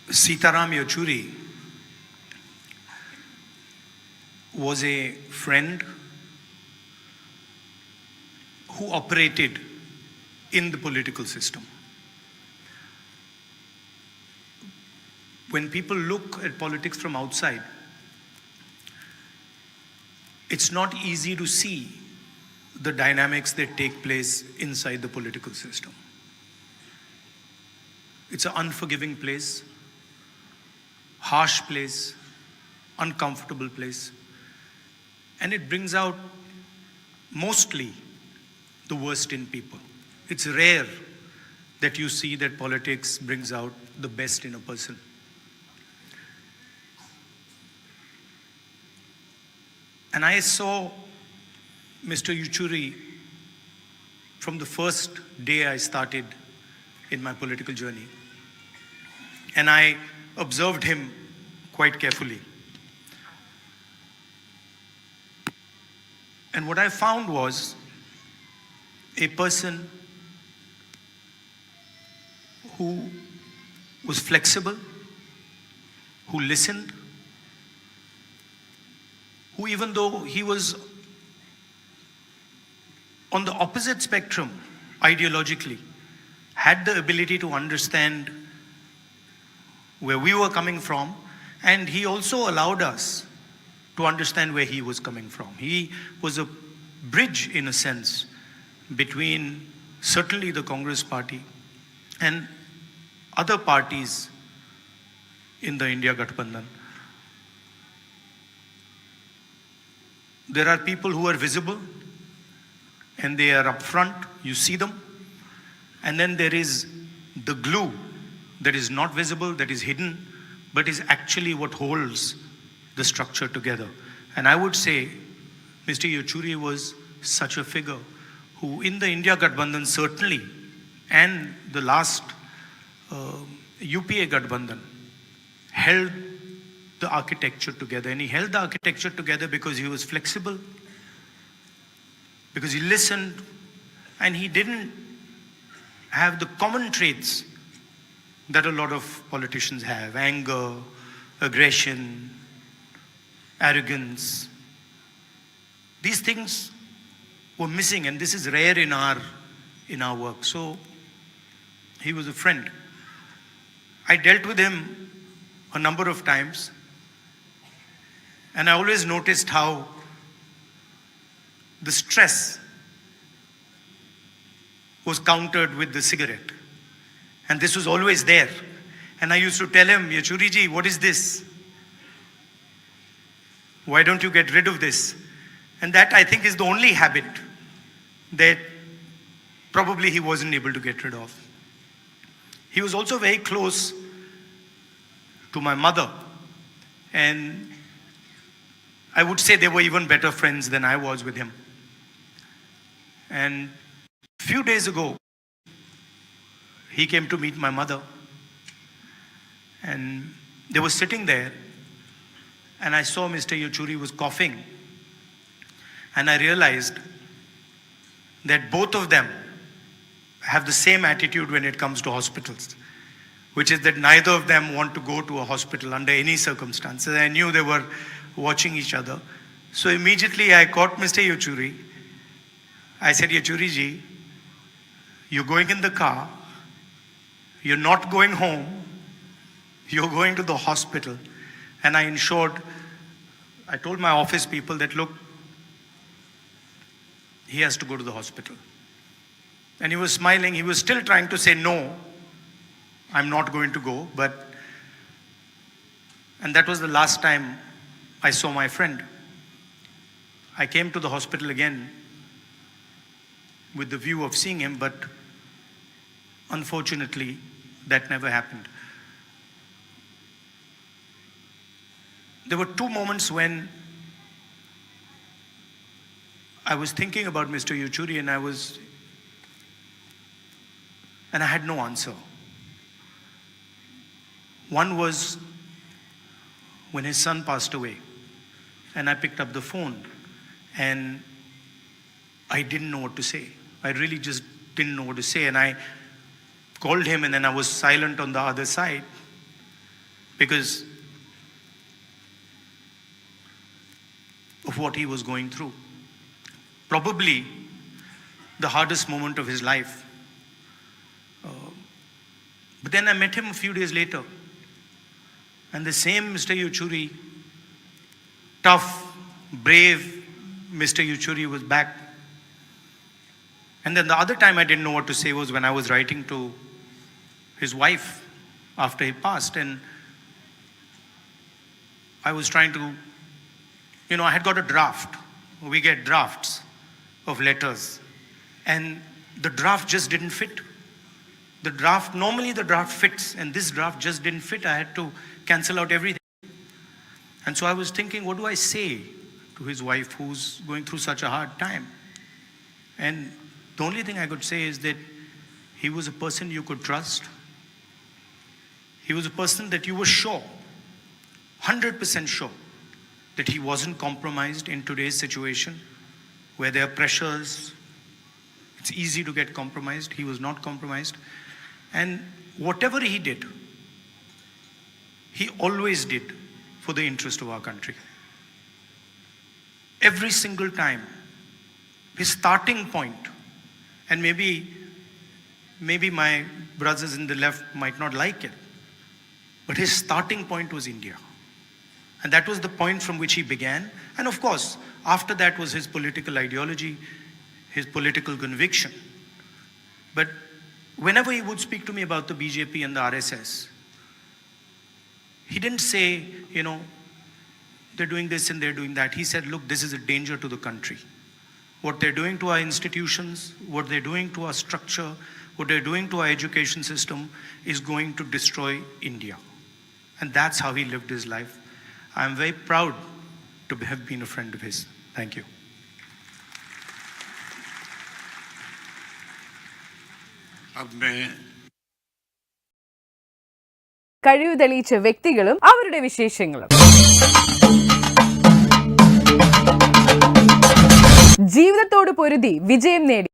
Sitaram Yechuri was a friend who operated in the political system. When people look at politics from outside, it's not easy to see the dynamics that take place inside the political system. It's an unforgiving place, harsh place, uncomfortable place, and it brings out mostly the worst in people. It's rare that you see that politics brings out the best in a person. And I saw Mr. Yechuri from the first day I started in my political journey. And I observed him quite carefully. And what I found was a person who was flexible, who listened, who, even though he was on the opposite spectrum ideologically, had the ability to understand where we were coming from, and he also allowed us to understand where he was coming from. He was a bridge, in a sense, between certainly the Congress party and other parties in the India Gathbandhan. There are people who are visible and they are upfront, you see them. And then there is the glue that is not visible, that is hidden, but is actually what holds the structure together. And I would say Mr. Yechuri was such a figure who, in the India Gathbandhan certainly, and the last UPA Gathbandhan, held the architecture together. And he held the architecture together because he was flexible, because he listened, and he didn't have the common traits that a lot of politicians have: anger, aggression, arrogance. These things were missing, and this is rare in our work. So he was a friend. I dealt with him a number of times, and I always noticed how the stress was countered with the cigarette. And this was always there. And I used to tell him, Yechuri ji, what is this? Why don't you get rid of this? And that, I think, is the only habit that probably he wasn't able to get rid of. He was also very close to my mother. And I would say they were even better friends than I was with him. And a few days ago, he came to meet my mother. And they were sitting there, and I saw Mr. Yechuri was coughing. And I realized that both of them have the same attitude when it comes to hospitals, which is that neither of them want to go to a hospital under any circumstances. I knew they were watching each other. So immediately I caught Mr. Yechuri. I said, Yechuri ji, you're going in the car, you're not going home, you're going to the hospital. And I told my office people that, look, he has to go to the hospital. And he was smiling. He was still trying to say, no, I'm not going to go. And that was the last time I saw my friend. I came to the hospital again with the view of seeing him, but unfortunately, that never happened. There were two moments when I was thinking about Mr. Yechuri, and I had no answer. One was when his son passed away, and I picked up the phone, and I didn't know what to say. I really just didn't know what to say, and I called him, and then I was silent on the other side. because of what he was going through. Probably the hardest moment of his life. But then I met him a few days later, and the same Mr. Yechuri, tough, brave Mr. Yechuri was back. And then the other time I didn't know what to say was when I was writing to his wife after he passed, and I was trying to, I had got a draft. We get drafts of letters, and the draft just didn't fit. Normally the draft fits, and this draft just didn't fit. I had to cancel out everything. And so I was thinking, what do I say to his wife who's going through such a hard time? And the only thing I could say is that he was a person you could trust. He was a person that you were sure, 100% sure, that he wasn't compromised in today's situation where there are pressures. It's easy to get compromised. He was not compromised. And whatever he did, he always did for the interest of our country. Every single time. His starting point, and maybe my brothers in the left might not like it, but his starting point was India. And that was the point from which he began. And of course, after that was his political ideology, his political conviction. But whenever he would speak to me about the BJP and the RSS, he didn't say, they're doing this and they're doing that. He said, look, this is a danger to the country. What they're doing to our institutions, what they're doing to our structure, what they're doing to our education system is going to destroy India. And that's how he lived his life. I'm very proud to have been a friend of his. Thank you. अब मैं കഴിവ് തെളിയിച്ച വ്യക്തികളും അവരുടെ വിശേഷങ്ങളും ജീവിതത്തോട് പൊരുതി വിജയം നേടി